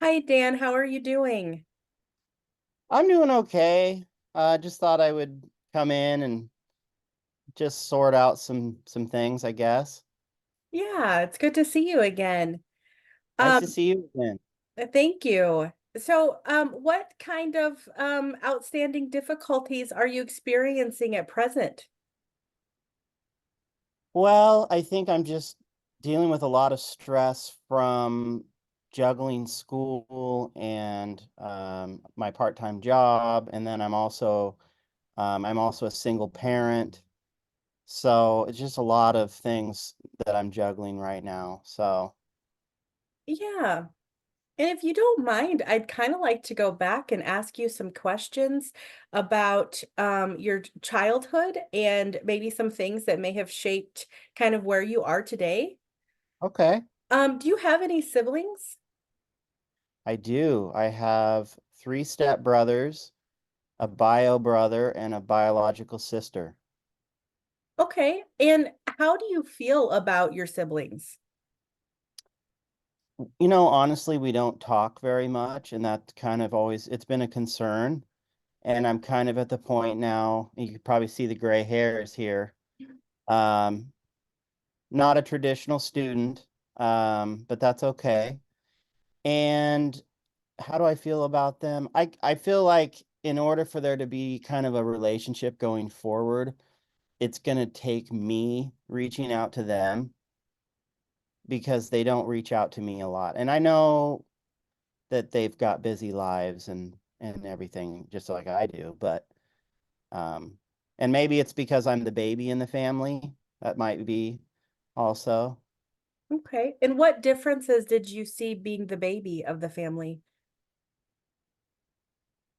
Hi, Dan. How are you doing? I'm doing okay. Just thought I would come in and just sort out some things, I guess. Yeah, it's good to see you again. Nice to Um, see you again. Thank you. So, what kind of outstanding difficulties are you experiencing at present? Well, I think I'm just dealing with a lot of stress from juggling school and my part-time job, and then I'm also a single parent. So it's just a lot of things that I'm juggling right now. So Yeah. And if you don't mind, I'd kind of like to go back and ask you some questions about your childhood and maybe some things that may have shaped kind of where you are today. okay. Do you have any siblings? I do. I have three step brothers, a bio brother, and a biological sister. Okay. And how do you feel about your siblings? Honestly, we don't talk very much, and that kind of always it's been a concern. And I'm kind of at the point now, you can probably see the gray hairs here. Um, Not a traditional student, but that's okay. And how do I feel about them? I feel like in order for there to be kind of a relationship going forward, it's going to take me reaching out to them because they don't reach out to me a lot. And I know that they've got busy lives and everything just like I do, but um and maybe it's because I'm the baby in the family. That might be also. Okay. And what differences did you see being the baby of the family?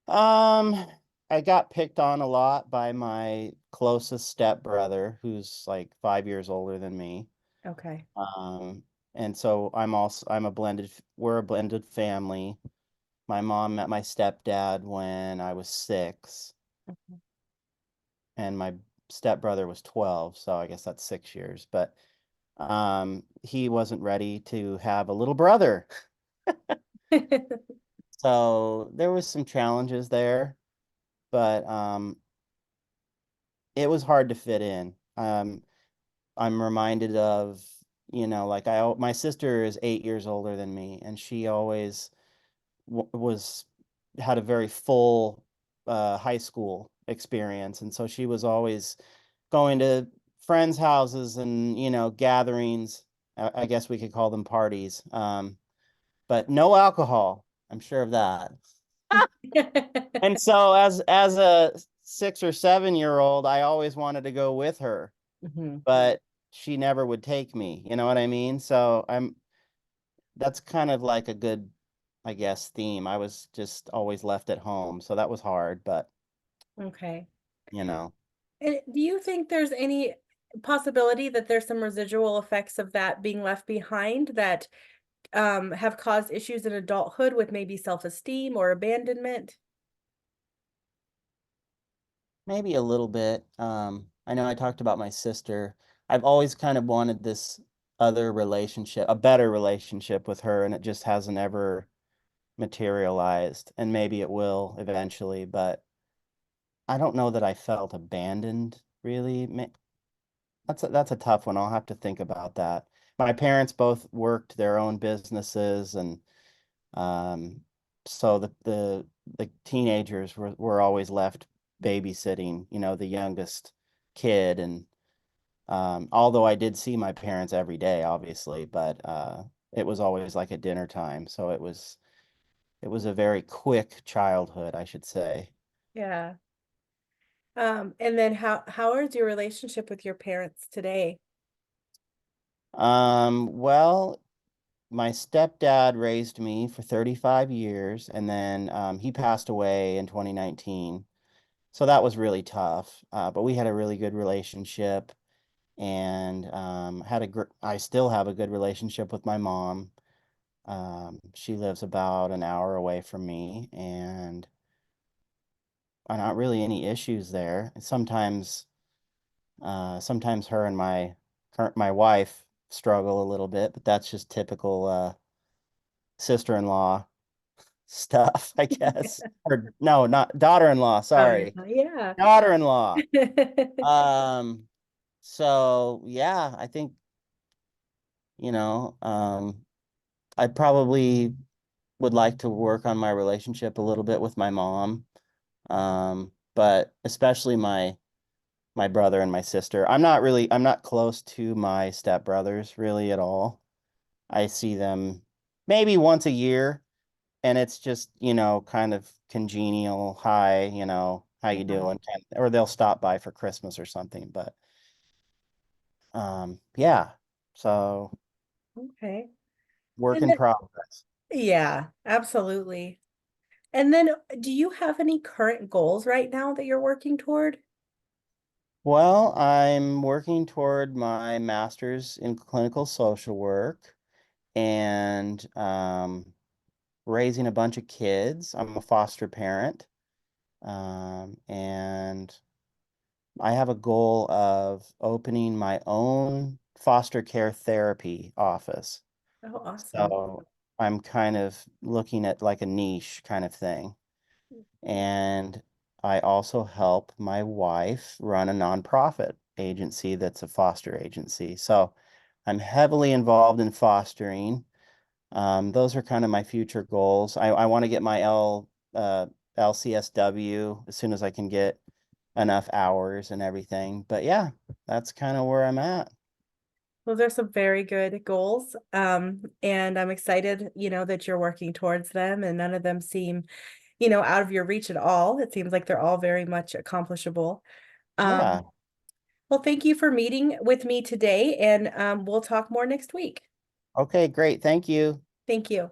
Um I got picked on a lot by my closest stepbrother who's like 5 years older than me. Okay. Um and so we're a blended family. My mom met my stepdad when I was 6, Mhm. and my stepbrother was 12, so I guess that's 6 years. But he wasn't ready to have a little brother. So there was some challenges there, but it was hard to fit in. I'm reminded of, like my sister is 8 years older than me, and she always was had a very full high school experience, and so she was always going to friends' houses and gatherings. I guess we could call them parties, but no alcohol. I'm sure of that. And so, as a 6 or 7 year old, I always wanted to go with her, Mhm. but she never would take me. You know what I mean? So that's kind of like a good, I guess, theme. I was just always left at home, so that was hard, but Okay. you know, And do you think there's any possibility that there's some residual effects of that being left behind that have caused issues in adulthood with maybe self-esteem or abandonment? maybe a little bit. I know I talked about my sister. I've always kind of wanted this other relationship, a better relationship with her, and it just hasn't ever materialized. And maybe it will eventually, but I don't know that I felt abandoned, really. That's a tough one. I'll have to think about that. My parents both worked their own businesses, and um, so the teenagers were always left babysitting, the youngest kid. And although I did see my parents every day, obviously, but it was always like at dinner time. So it was a very quick childhood, I should say. Yeah. And then how is your relationship with your parents today? Well, my stepdad raised me for 35 years, and then he passed away in 2019. So that was really tough. But we had a really good relationship, and I still have a good relationship with my mom. She lives about an hour away from me, and not really any issues there. Sometimes her and my wife struggle a little bit, but that's just typical sister-in-law. stuff, I guess. Or no, not daughter-in-law, sorry. Yeah. Daughter-in-law. Um, so yeah, I think, you know, I probably would like to work on my relationship a little bit with my mom. But especially my brother and my sister. I'm not close to my stepbrothers really at all. I see them maybe once a year, and it's just, kind of congenial, hi, how you Yeah. doing? Or they'll stop by for Christmas or something. But yeah. So Okay. work And in then, progress. yeah, absolutely. And then do you have any current goals right now that you're working toward? Well, I'm working toward my master's in clinical social work and raising a bunch of kids. I'm a foster parent, and I have a goal of opening my own foster care therapy office. Oh, awesome. So I'm kind of looking at like a niche kind of thing. And I also help my wife run a nonprofit agency that's a foster agency. So I'm heavily involved in fostering. Those are kind of my future goals. I want to get my LCSW as soon as I can get enough hours and everything. But yeah, that's kind of where I'm at. Those are some very good goals. And I'm excited, that you're working towards them and none of them seem, out of your reach at all. It seems like they're all very much accomplishable. Yeah. Um, well, thank you for meeting with me today, and we'll talk more next week. Okay, great. Thank you. Thank you.